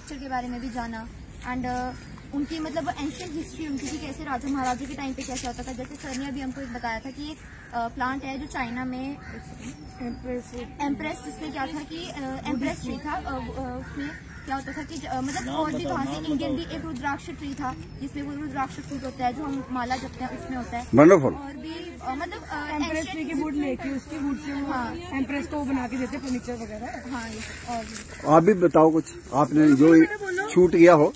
Structure के बारे में भी जाना एंड उनकी मतलब एंशियंट हिस्ट्री उनकी कि कैसे राजा महाराजा के टाइम पे कैसा होता था। जैसे सर ने अभी हमको एक बताया था कि एक प्लांट है जो चाइना में एम्प्रेस, जिसमें क्या था कि एम्प्रेस ट्री था, उसमें क्या होता था कि मतलब और भी वहाँ से इंडियन भी एक रुद्राक्ष ट्री था जिसमें वो रुद्राक्ष फूल होता है जो हम माला जपते हैं, उसमें होता है। वंडरफुल। और भी मतलब एम्प्रेस ट्री की वुड लेके उसकी वुड से एम्प्रेस को बना के देते फर्नीचर वगैरह। हाँ, और भी आप भी बताओ कुछ आपने जो छूट गया हो।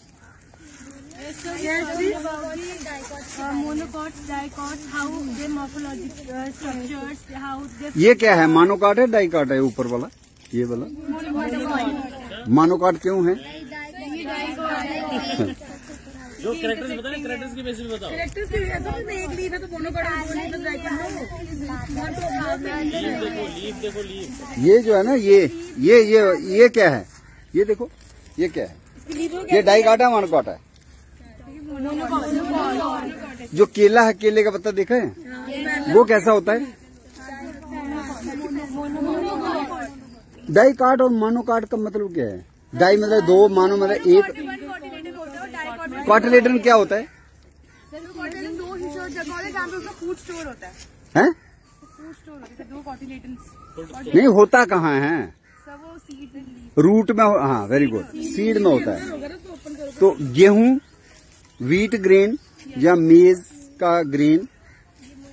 Monocots, dicots, how they morphological structures, how they. ये क्या है, मानोकाट है डाइकाट है ऊपर वाला, ये वाला मानोकाट क्यों है? जो कैरेक्टर्स बताए, कैरेक्टर्स की बेसिस बताओ। कैरेक्टर्स की वजह से एक लीफ है तो मोनोकॉट, देखो लीफ। ये जो है ना ये क्या है, ये देखो ये क्या है, ये डाइकाटा मानोकाट है। जो केला है, केले का पत्ता देखा है, वो कैसा होता है? डाइकाट और मोनोकाट का मतलब क्या है? डाई मतलब दो, मानो मतलब एक। कॉटिलेडन क्या होता है? फूड स्टोर होता है। हैं? फूड स्टोर होता है, दो कॉटिलेडन्स। नहीं होता कहाँ है? रूट में। हाँ, वेरी गुड, सीड में होता है। तो गेहूं, व्हीट ग्रेन या मेज का ग्रेन,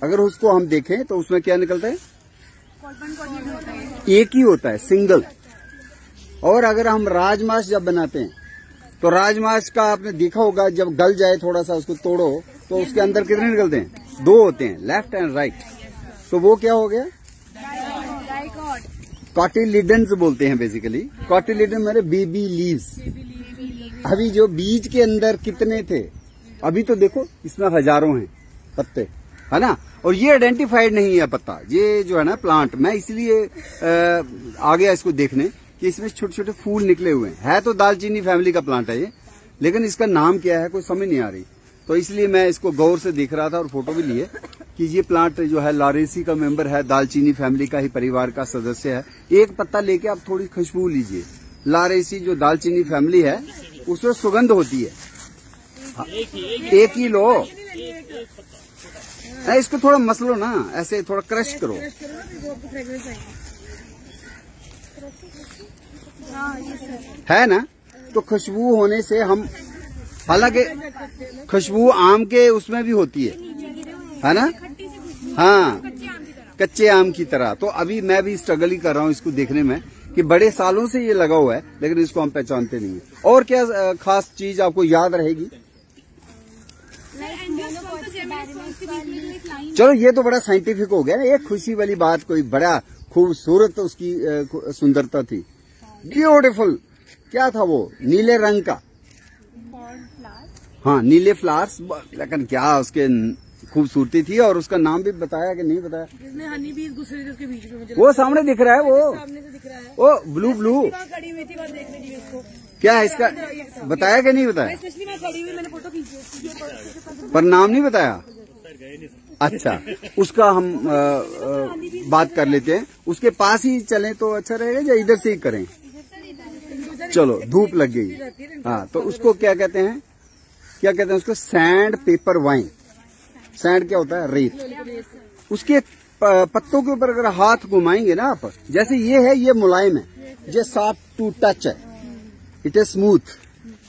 अगर उसको हम देखें तो उसमें क्या निकलता है? एक ही होता है, सिंगल। और अगर हम राजमाश जब बनाते हैं तो राजमाश का आपने देखा होगा, जब गल जाए थोड़ा सा उसको तोड़ो तो उसके अंदर कितने निकलते हैं? दो होते हैं, लेफ्ट एंड राइट। तो वो क्या हो गया? कॉटिलिडन्स बोलते हैं बेसिकली। कॉटिलिडन मेरे बेबी लीव्स। अभी जो बीज के अंदर कितने थे, अभी तो देखो इसमें हजारों हैं पत्ते, है ना। और ये आइडेंटिफाइड नहीं है पत्ता, ये जो है ना प्लांट। मैं इसलिए आ गया इसको देखने कि इसमें छोटे छोटे फूल निकले हुए हैं। है तो दालचीनी फैमिली का प्लांट है ये, लेकिन इसका नाम क्या है कोई समझ नहीं आ रही। तो इसलिए मैं इसको गौर से देख रहा था और फोटो भी लिए कि ये प्लांट जो है लारेसी का मेंबर है, दालचीनी फैमिली का ही परिवार का सदस्य है। एक पत्ता लेके आप थोड़ी खुशबू लीजिए। लारेसी जो दालचीनी फैमिली है उसमें सुगंध होती है। एक ही लो, इसको थोड़ा मसलो ना, ऐसे थोड़ा क्रश करो। है ना। तो खुशबू होने से हम, हालांकि खुशबू आम के उसमें भी होती है ना। हाँ, कच्चे आम की तरह। तो अभी मैं भी स्ट्रगल ही कर रहा हूँ इसको देखने में कि बड़े सालों से ये लगा हुआ है, लेकिन इसको हम पहचानते नहीं है। और क्या खास चीज आपको याद रहेगी? चलो ये तो बड़ा साइंटिफिक हो गया ना। एक खुशी वाली बात, कोई बड़ा खूबसूरत उसकी सुंदरता थी, ब्यूटीफुल। क्या था वो? नीले रंग का। हाँ, नीले फ्लावर्स, लेकिन क्या उसके खूबसूरती थी। और उसका नाम भी बताया कि नहीं बताया? जिसमें हनी बीज घुस रही थी उसके बीच में, मुझे वो सामने दिख रहा है, वो सामने से दिख रहा है। वो ब्लू ब्लू खड़ी हुई थी, बस देखने की उसको। क्या है इसका? बताया कि नहीं बताया? स्पेशली मैं खड़ी हुई, मैंने फोटो खींची पर नाम नहीं बताया। अच्छा, उसका हम बात कर लेते हैं। उसके पास ही चलें तो अच्छा रहेगा या इधर से ही करें? चलो, धूप लग गई। हाँ, तो उसको क्या कहते हैं? क्या कहते हैं उसको? Sand paper wine. सैंड क्या होता है? रेत। उसके पत्तों के ऊपर अगर हाथ घुमाएंगे ना आप, जैसे ये है, ये मुलायम है, ये सॉफ्ट टू टच है, इट इज स्मूथ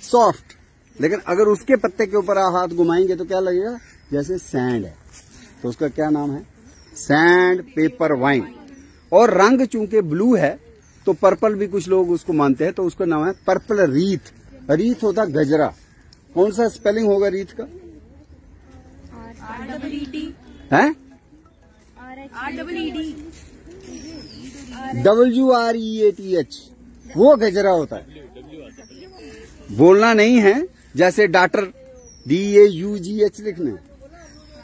सॉफ्ट। लेकिन अगर उसके पत्ते के ऊपर हाथ घुमाएंगे तो क्या लगेगा? जैसे सैंड है। तो उसका क्या नाम है? Sand paper wine. और रंग चूंकि ब्लू है तो पर्पल भी कुछ लोग उसको मानते हैं, तो उसका नाम है पर्पल रीथ। रीथ होता गजरा। कौन सा स्पेलिंग होगा रीथ का? है WREATH। वो गजरा होता है, बोलना नहीं है। जैसे डॉक्टर DAUGH लिखना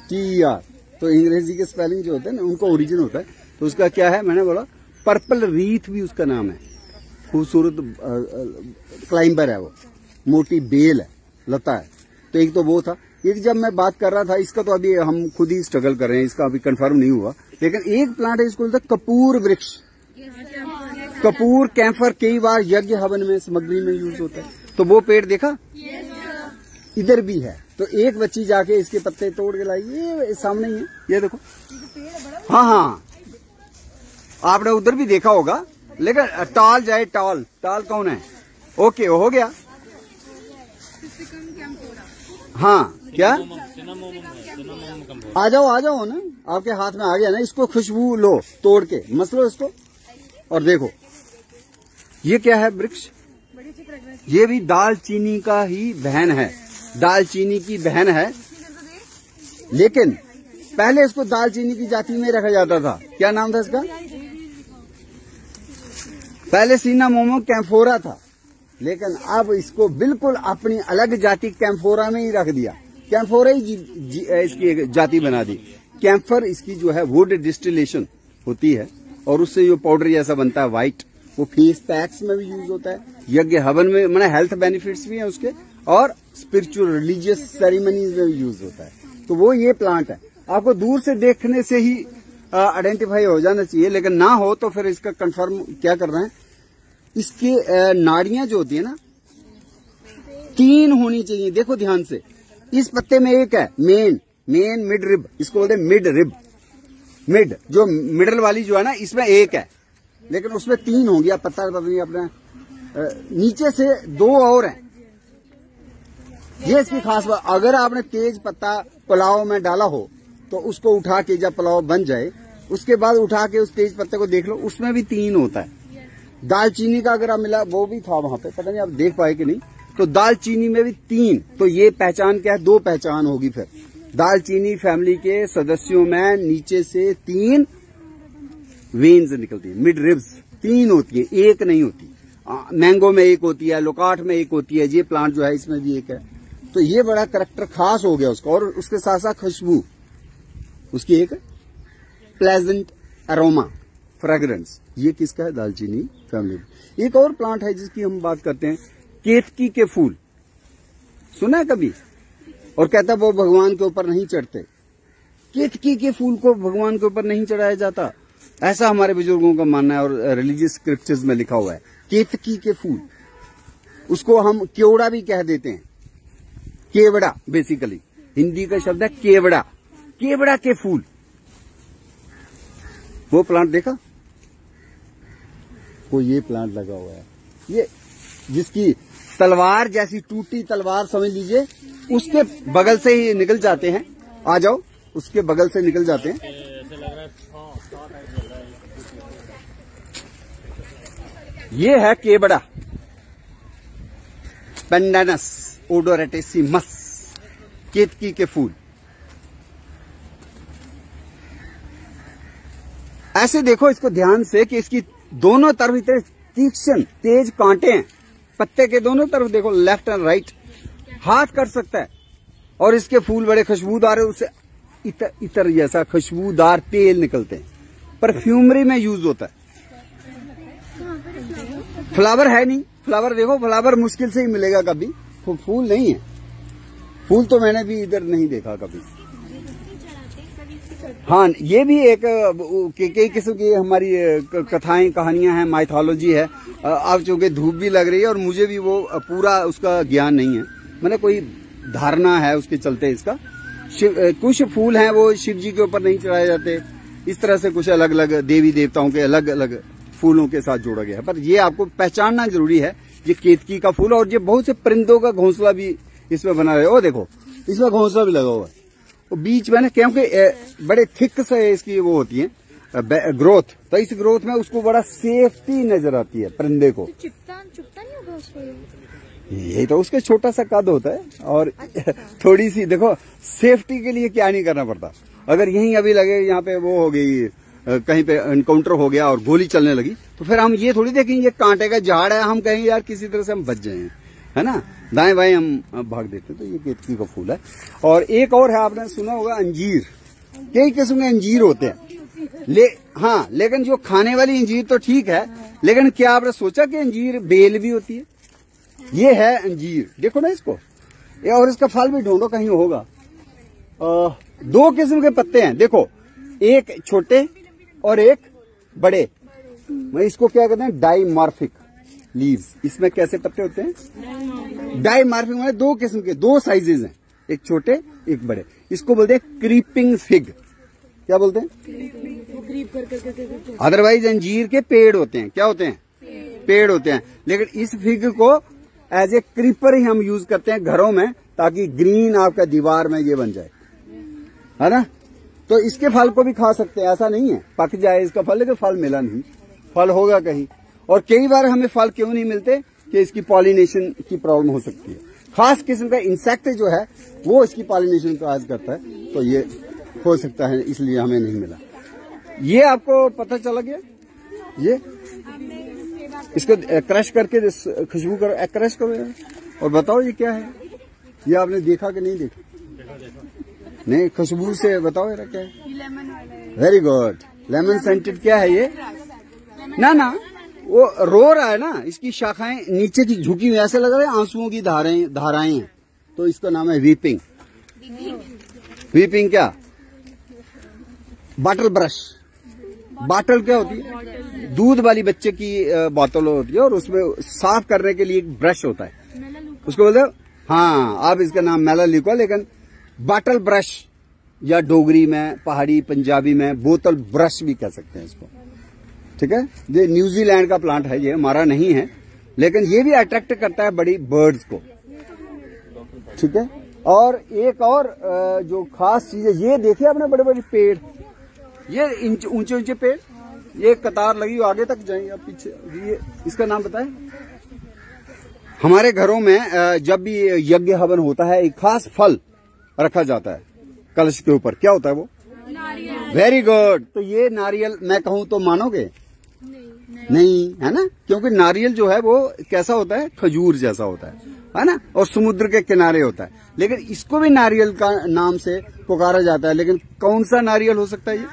TER। तो अंग्रेजी के स्पेलिंग जो होते हैं ना, उनका ओरिजिन होता है। तो उसका क्या है? मैंने बोला पर्पल रीथ भी उसका नाम है। खूबसूरत क्लाइंबर है वो, मोटी बेल है, लता है। तो एक तो वो था। एक जब मैं बात कर रहा था, इसका तो अभी हम खुद ही स्ट्रगल कर रहे हैं, इसका अभी कंफर्म नहीं हुआ। लेकिन एक प्लांट है, इसको बोलते हैं कपूर वृक्ष। कपूर कैंफर कई बार यज्ञ हवन में सामग्री में यूज होता है। तो वो पेड़ देखा, इधर भी है। तो एक बच्ची जाके इसके पत्ते तोड़ के लाई, ये सामने ही है, ये देखो। हाँ हाँ, आपने उधर भी देखा होगा, लेकिन टाल जाए, टाल कौन है? ओके, हो गया। हाँ, क्या आ जाओ ना, आपके हाथ में आ गया ना। इसको खुशबू लो, तोड़ के मसलो इसको, और देखो ये क्या है वृक्ष? ये भी दालचीनी का ही बहन है, दालचीनी की बहन है। लेकिन पहले इसको दालचीनी की जाति में रखा जाता था। क्या नाम था इसका? पहले सिनामोमम कैम्फोरा था, लेकिन अब इसको बिल्कुल अपनी अलग जाति कैम्फोरा में ही रख दिया। कैम्फोरा ही इसकी जाति बना दी। कैम्फर इसकी जो है वुड डिस्टिलेशन होती है, और उससे जो पाउडर जैसा बनता है व्हाइट, वो फेस पैक्स में भी यूज होता है, यज्ञ हवन में, माने हेल्थ बेनिफिट्स भी हैं उसके, और स्पिरिचुअल रिलीजियस सेरेमनीज में भी यूज होता है। तो वो ये प्लांट है। आपको दूर से देखने से ही आइडेंटिफाई हो जाना चाहिए, लेकिन ना हो तो फिर इसका कंफर्म क्या करना है, इसके नाड़ियां जो होती है ना, 3 होनी चाहिए। देखो ध्यान से, इस पत्ते में एक है मेन मिड रिब, इसको बोलते हैं मिड रिब। मिड जो मिडल वाली जो है ना, इसमें एक है, लेकिन उसमें 3 होंगी। आप पत्ता नहीं अपने नीचे से 2 और हैं। ये इसकी खास बात। अगर आपने तेज पत्ता पुलाव में डाला हो तो उसको उठा के, जब पुलाव बन जाए उसके बाद उठा के उस तेज पत्ते को देख लो, उसमें भी 3 होता है। दालचीनी का अगर आप मिला, वो भी था वहां पे, पता नहीं आप देख पाए कि नहीं। तो दालचीनी में भी 3। तो ये पहचान क्या है? 2 पहचान होगी। फिर दालचीनी फैमिली के सदस्यों में नीचे से 3 वेन्स निकलती है, मिड रिब्स 3 होती है, एक नहीं होती। मैंगो में एक होती है, लोकाट में एक होती है, ये प्लांट जो है इसमें भी एक है। तो ये बड़ा करैक्टर खास हो गया उसका, और उसके साथ साथ खुशबू उसकी एक प्लेजेंट अरोमा, फ्रेग्रेंस। ये किसका है? दालचीनी फैमिली। एक और प्लांट है जिसकी हम बात करते हैं, केतकी के फूल। सुना है कभी? और कहता है वो भगवान के ऊपर नहीं चढ़ते। केतकी के फूल को भगवान के ऊपर नहीं चढ़ाया जाता, ऐसा हमारे बुजुर्गों का मानना है, और रिलीजियस स्क्रिप्चर्स में लिखा हुआ है। केतकी के फूल, उसको हम केवड़ा भी कह देते हैं। केवड़ा बेसिकली हिंदी का शब्द है केवड़ा, केवड़ा के फूल। वो प्लांट देखा? वो ये प्लांट लगा हुआ है, ये जिसकी तलवार जैसी टूटी तलवार समझ लीजिए, उसके बगल से ही निकल जाते हैं। आ जाओ, उसके बगल से निकल जाते हैं। ये है केवड़ा, पेंडानस ओडोरेटेसिमस, केतकी के फूल। ऐसे देखो इसको ध्यान से कि इसकी दोनों तरफ इतने तीक्ष्ण तेज कांटे हैं। पत्ते के दोनों तरफ देखो, लेफ्ट एंड राइट, हाथ कर सकता है। और इसके फूल बड़े खुशबूदार है, उससे इतर जैसा खुशबूदार तेल निकलते हैं। परफ्यूमरी में यूज होता है। फ्लावर है नहीं, फ्लावर देखो, फ्लावर मुश्किल से ही मिलेगा कभी, फूल नहीं है। फूल तो मैंने भी इधर नहीं देखा कभी। हाँ, ये भी एक कई किस्म की हमारी कथाएं कहानियां हैं, माइथोलॉजी है। अब चूंकि धूप भी लग रही है और मुझे भी वो पूरा उसका ज्ञान नहीं है, मैंने कोई धारणा है उसके चलते इसका। कुछ फूल हैं वो शिव जी के ऊपर नहीं चढ़ाए जाते, इस तरह से कुछ अलग अलग देवी देवताओं के अलग अलग फूलों के साथ जोड़ा गया है। पर ये आपको पहचानना जरूरी है, ये केतकी का फूल। और ये बहुत से परिंदों का घोंसला भी इसमें बना रहे हो, देखो इसमें घोंसला भी लगा हुआ है। वो बीच में ना, क्योंकि बड़े थिक से इसकी वो होती है ग्रोथ, तो इस ग्रोथ में उसको बड़ा सेफ्टी नजर आती है परिंदे को। तो चुपता नहीं होगा उसको? ये तो उसका छोटा सा कद होता है, और थोड़ी सी देखो सेफ्टी के लिए क्या नहीं करना पड़ता। अगर यहीं अभी लगे यहाँ पे वो हो गई, कहीं पे एनकाउंटर हो गया और गोली चलने लगी, तो फिर हम ये थोड़ी देखेंगे ये कांटे का झाड़ है, हम कहेंगे यार किसी तरह से हम बच जाए, है ना, दाएं बाएं हम भाग देते हैं। तो ये केतकी का फूल है। और एक और है, आपने सुना होगा अंजीर। कई किस्म के अंजीर होते हैं, हाँ, लेकिन जो खाने वाली अंजीर तो ठीक है, लेकिन क्या आपने सोचा कि अंजीर बेल भी होती है? ये है अंजीर, देखो ना इसको, और इसका फल भी ढूंढो कहीं होगा। 2 किस्म के पत्ते हैं, देखो, एक छोटे और एक बड़े। मैं इसको क्या कहते हैं? डाइमॉर्फिक। लीव्स। इसमें कैसे पत्ते होते हैं? डाइमॉर्फिक, माने दो किस्म के, दो साइजेज हैं, एक छोटे एक बड़े। इसको बोलते हैं क्रीपिंग फिग। क्या बोलते हैं? अदरवाइज अंजीर के पेड़ होते हैं। क्या होते हैं? पेड़ होते हैं। लेकिन इस फिग को एज ए क्रीपर ही हम यूज करते हैं घरों में, ताकि ग्रीन आपका दीवार में ये बन जाए, है ना। तो इसके फल को भी खा सकते हैं, ऐसा नहीं है पक जाए इसका फल, लेकिन फल मिला नहीं, फल होगा कहीं। और कई बार हमें फल क्यों नहीं मिलते कि इसकी पॉलिनेशन की प्रॉब्लम हो सकती है। खास किस्म का इंसेक्ट जो है वो इसकी पॉलिनेशन काज करता है, तो ये हो सकता है इसलिए हमें नहीं मिला। ये आपको पता चला गया? ये इसको क्रश करके खुशबू करो, क्रश करो और बताओ ये क्या है। ये आपने देखा कि नहीं देखा? नहीं, खुशबू से बताओ यार क्या है। Very good, lemon scented. क्या है ये? ना वो रो रहा है ना, इसकी शाखाएं नीचे की झुकी हुई, ऐसे लग रहा है आंसुओं की धाराएं हैं, तो इसका नाम है वीपिंग। वीपिंग क्या? Bottle brush. बॉटल क्या होती है? दूध वाली बच्चे की बोतल होती है और उसमें साफ करने के लिए एक ब्रश होता है, उसको बोलते हैं, हाँ आप इसका नाम मेला लिखो, लेकिन बॉटल ब्रश या डोगरी में, पहाड़ी पंजाबी में बोतल ब्रश भी कह सकते हैं इसको। ठीक है, ये न्यूजीलैंड का प्लांट है, ये हमारा नहीं है, लेकिन ये भी अट्रैक्ट करता है बड़ी बर्ड्स को। ठीक है, और एक और जो खास चीज है, ये देखिए आपने बड़े बड़े पेड़, ये ऊंचे ऊंचे पेड़, ये कतार लगी हो, आगे तक जाएंगे आप पीछे। ये इसका नाम बताएं। हमारे घरों में जब भी यज्ञ हवन होता है, एक खास फल रखा जाता है कलश के ऊपर। क्या होता है वो? Very good. तो ये नारियल मैं कहूं तो मानोगे? नहीं, है ना, क्योंकि नारियल जो है वो कैसा होता है? खजूर जैसा होता है ना, और समुद्र के किनारे होता है। लेकिन इसको भी नारियल का नाम से पुकारा जाता है। लेकिन कौन सा नारियल हो सकता है ये?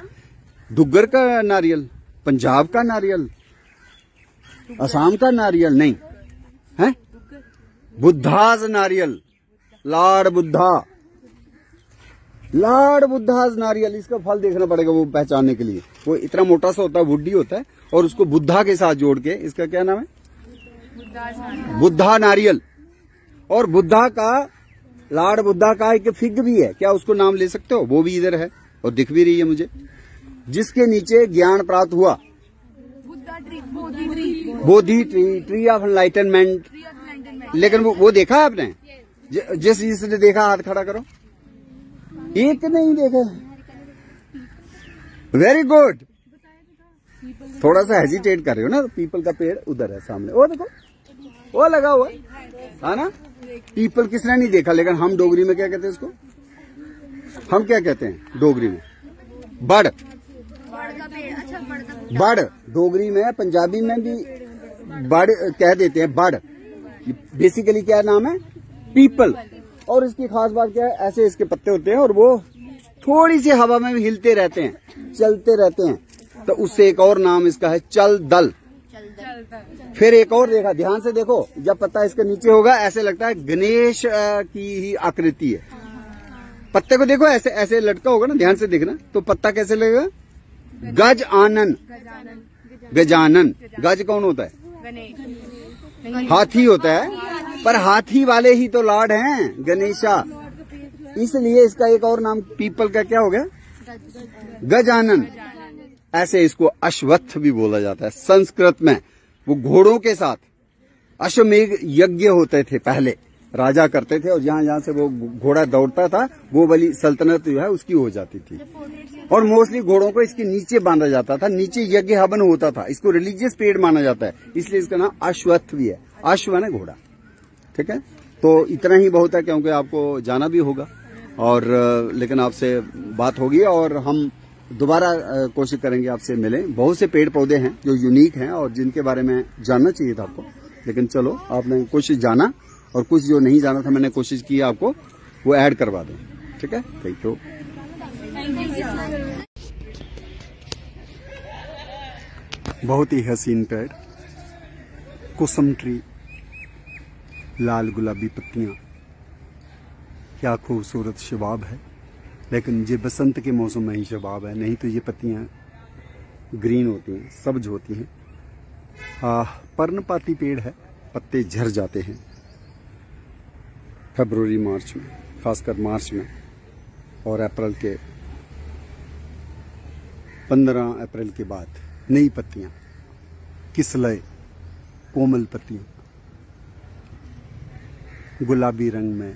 डुग्गर का नारियल, पंजाब का नारियल, असम का नारियल नहीं है, बुद्धाज नारियल, लॉर्ड बुद्धाज नारियल। इसका फल देखना पड़ेगा वो पहचानने के लिए। वो इतना मोटा सा होता है, वुडी होता है, और उसको बुद्धा के साथ जोड़ के, इसका क्या नाम है? बुद्धा नारियल। और बुद्धा का, लॉर्ड बुद्धा का एक फिग भी है, क्या उसको नाम ले सकते हो? वो भी इधर है और दिख भी रही है मुझे, जिसके नीचे ज्ञान प्राप्त हुआ। बोधि ट्री ऑफ एनलाइटनमेंट। लेकिन वो देखा है आपने? जिसने देखा हाथ खड़ा करो। एक नहीं देखा। Very good. थोड़ा सा हेजिटेट कर रहे हो ना, पीपल का पेड़ उधर है सामने, वो देखो वो लगा हुआ है ना। पीपल किसने नहीं देखा, लेकिन हम डोगरी में क्या कहते हैं इसको? हम क्या कहते हैं डोगरी में? बड़। बड़ डोगरी में, पंजाबी में भी बड़ कह देते हैं, बड़। बेसिकली क्या नाम है? पीपल। और इसकी खास बात क्या है? ऐसे इसके पत्ते होते हैं और वो थोड़ी सी हवा में भी हिलते रहते हैं, चलते रहते हैं, तो उससे एक और नाम इसका है चल दल। फिर एक और देखा, ध्यान से देखो, जब पत्ता इसके नीचे होगा ऐसे लगता है गणेश की ही आकृति है। पत्ते को देखो, ऐसे ऐसे लटका होगा ना, ध्यान से देखना, तो पत्ता कैसे लगेगा? गज आनन, गजानन। गज कौन होता है? हाथी होता है, पर हाथी वाले ही तो लॉर्ड हैं, गणेशा। इसलिए इसका एक और नाम पीपल का क्या हो गया? गजानन। ऐसे इसको अश्वत्थ भी बोला जाता है संस्कृत में। वो घोड़ों के साथ अश्वमेघ यज्ञ होते थे पहले, राजा करते थे, और जहां जहां से वो घोड़ा दौड़ता था वो वाली सल्तनत जो है उसकी हो जाती थी। और मोस्टली घोड़ों को इसके नीचे बांधा जाता था, नीचे यज्ञ हवन होता था। इसको रिलीजियस पेड़ माना जाता है, इसलिए इसका नाम अश्वत्थ भी है। अश्व है घोड़ा। ठीक है, तो इतना ही बहुत है, क्योंकि आपको जाना भी होगा, और लेकिन आपसे बात होगी और हम दोबारा कोशिश करेंगे आपसे मिलें। बहुत से पेड़ पौधे हैं जो यूनिक हैं और जिनके बारे में जानना चाहिए था आपको, लेकिन चलो आपने कुछ जाना, और कुछ जो नहीं जाना था मैंने कोशिश की आपको वो ऐड करवा दें। ठीक है, थैंक यू। बहुत ही हसीन पेड़, कुसुम ट्री, लाल गुलाबी पत्तियां, क्या खूबसूरत शबाब है। लेकिन ये बसंत के मौसम में ही शबाब है, नहीं तो ये पत्तियां ग्रीन होती हैं, सब्ज होती हैं। पर्णपाती पेड़ है, पत्ते झड़ जाते हैं फरवरी मार्च में, खासकर मार्च में, और अप्रैल के 15 अप्रैल के बाद नई पत्तियां, किसलय कोमल पत्तियां, गुलाबी रंग में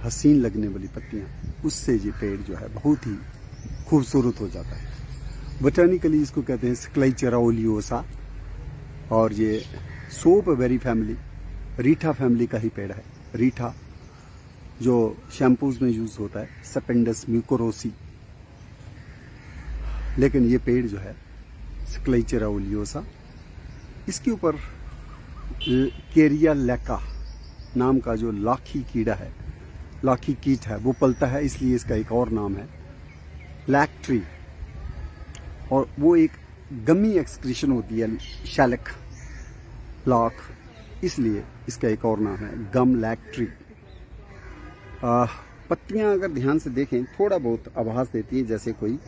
हसीन लगने वाली पत्तियां, उससे ये पेड़ जो है बहुत ही खूबसूरत हो जाता है। बोटानिकली इसको कहते हैं स्क्लाइचेरा ओलियोसा, और ये सोप बेरी फैमिली, रीठा फैमिली का ही पेड़ है। रीठा जो शैम्पूज में यूज होता है, सेपेंडस म्यूकोरोसी, लेकिन ये पेड़ जो है स्क्लाइचेरा ओलियोसा, इसके ऊपर केरिया लैका नाम का जो लाखी कीड़ा है, लाखी कीट है, वो पलता है, इसलिए इसका एक और नाम है लैक ट्री। और वो एक गमी एक्सक्रीशन होती है, शैलक लाख, इसलिए इसका एक और नाम है गम लैक ट्री। पत्तियां अगर ध्यान से देखें थोड़ा बहुत आभास देती है जैसे कोई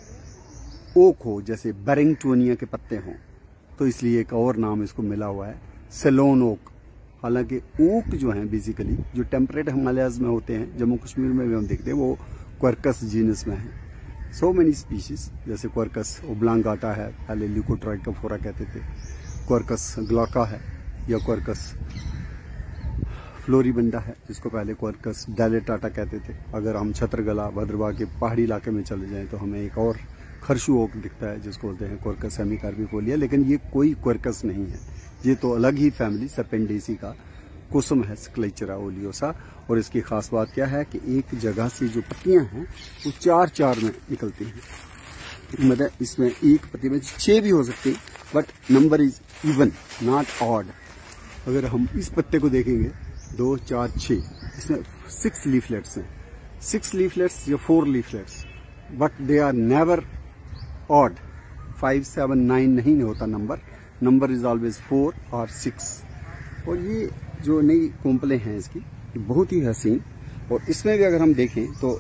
ओक हो, जैसे बैरिंगटोनिया के पत्ते हों, तो इसलिए एक और नाम इसको मिला हुआ है सेलोन ओक। हालांकि ओक जो है बेसिकली जो टेम्परेट हिमालयाज में होते हैं, जम्मू कश्मीर में भी हम देखते हैं, वो क्वर्कस जीनस में है। सो मेनी स्पीशीज, जैसे क्वर्कस ओब्लांगाटा है, पहले ल्यूकोट्राइकोफोरा कहते थे, क्वर्कस ग्लॉका है, या क्वर्कस फ्लोरिबंडा है, जिसको पहले क्वर्कस डायलेटाटा कहते थे। अगर हम छत्रगला भद्रवाह के पहाड़ी इलाके में चले जाएं तो हमें एक और खरशु ओक दिखता है जिसको बोलते हैं क्वर्कस हेमिकार्बिफोलिया, लेकिन ये कोई क्वर्कस नहीं है, ये तो अलग ही फैमिली सर्पेंडेसी का कुसुम है, स्क्लाइचेरा ओलियोसा। और इसकी खास बात क्या है कि एक जगह से जो पत्तियां हैं वो 4-4 में निकलती हैं, मतलब इसमें एक पत्ती में 6 भी हो सकती है, but number is even not odd. अगर हम इस पत्ते को देखेंगे 2, 4, 6, इसमें 6 लीफलेट्स हैं, 6 लीफलेट्स या 4 leaflets, but they are never odd. 5, 7, 9 नहीं होता नंबर इज ऑलवेज 4 और 6। और ये जो नई कोम्पले हैं इसकी बहुत ही हसीन, और इसमें भी अगर हम देखें तो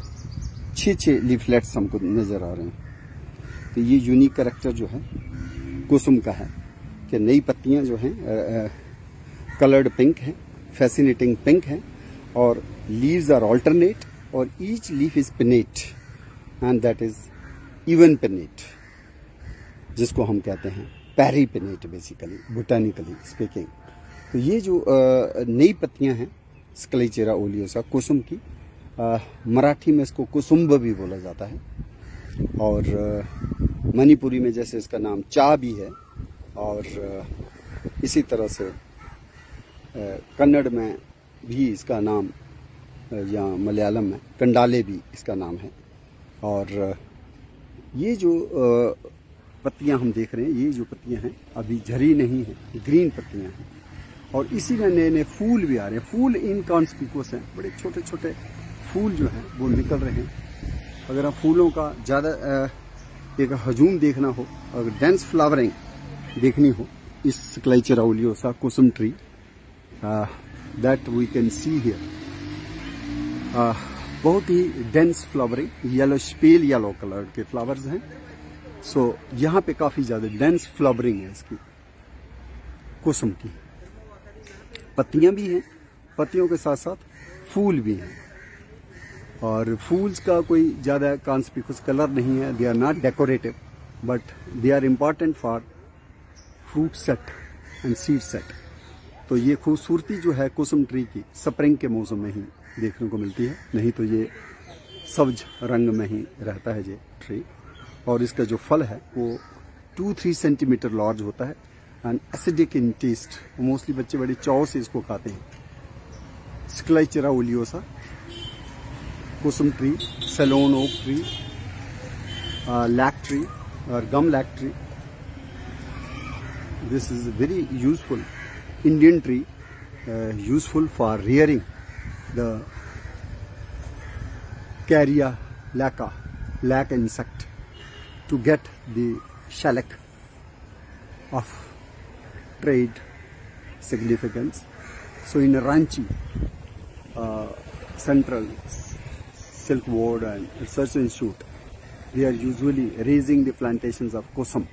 6 लीफलेट्स हमको नजर आ रहे हैं। तो ये यूनिक कैरेक्टर जो है कुसुम का है कि नई पत्तियां जो हैं कलर्ड पिंक हैं, फैसिनेटिंग पिंक हैं, और लीव्स आर ऑल्टरनेट, और each leaf is pinnate and that is even pinnate, जिसको हम कहते हैं पैरी पिनेट बेसिकली बोटानिकली स्पीकिंग। तो ये जो नई पत्तियां हैं स्क्लाइचेरा ओलियोसा कुसुम की, मराठी में इसको कुसुम्ब भी बोला जाता है, और मणिपुरी में जैसे इसका नाम चा भी है, और इसी तरह से कन्नड़ में भी इसका नाम, या मलयालम में कंडाले भी इसका नाम है। और ये जो पत्तियां हम देख रहे हैं, ये जो पत्तियां हैं अभी झरी नहीं है, ग्रीन पत्तियां हैं, और इसी में नए नए फूल भी आ रहे हैं। फूल इनकॉन्स्पिकुअस हैं, बड़े छोटे छोटे फूल जो हैं वो निकल रहे हैं। अगर आप फूलों का ज़्यादा एक हजूम देखना हो, अगर डेंस फ्लावरिंग देखनी हो इस Schleichera oleosa kusum tree, that we can see here, बहुत ही dense flowering, yellow spell yellow colour के फ्लावर्स हैं। सो यहाँ पे काफी ज्यादा डेंस फ्लावरिंग है इसकी कुसुम की। पत्तियां भी हैं, पत्तियों के साथ साथ फूल भी हैं, और फूल्स का कोई ज्यादा कॉन्स्पिकुअस कलर नहीं है। They are not decorative, but they are important for fruit set and seed set. तो ये खूबसूरती जो है कुसुम ट्री की स्प्रिंग के मौसम में ही देखने को मिलती है, नहीं तो ये सब्ज रंग में ही रहता है ये ट्री। और इसका जो फल है वो 2-3 सेंटीमीटर लार्ज होता है and acidic in taste. Mostly बच्चे बड़े चाव से इसको खाते हैं। Schleichera oleosa kusum tree, Ceylon oak tree, lac tree और gum lac tree. This is very useful Indian tree, useful for rearing the Carya laca, lac insect, to get the shellac of trade significance. So in Ranchi, Central Silk Board and Research Institute, they are usually raising the plantations of kusum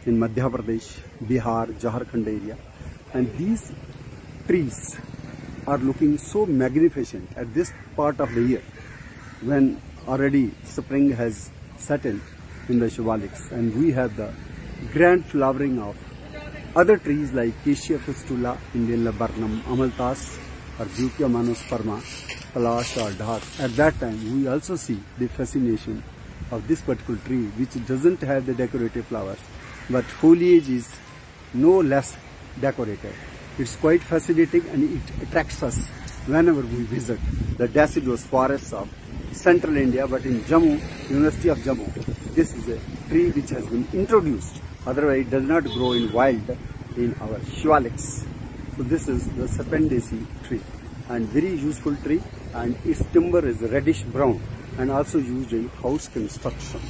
in Madhya Pradesh, Bihar, Jharkhand area, and these trees are looking so magnificent at this part of the year when already spring has settled in the Shivaliks, and we have the grand flowering of other trees like Acacia fistula, Indian laburnum, amalthus, or Buccia monosperma, Palash or Dhak. At that time, we also see the fascination of this particular tree, which doesn't have the decorative flowers, but foliage is no less decorated. It's quite fascinating and it attracts us whenever we visit the deciduous forests of central India. But in Jammu, University of Jammu, this is a tree which has been introduced. Otherwise, it does not grow in wild in our Shivaliks. So this is the Sapindacea tree, and very useful tree, and its timber is reddish brown and also used in house construction.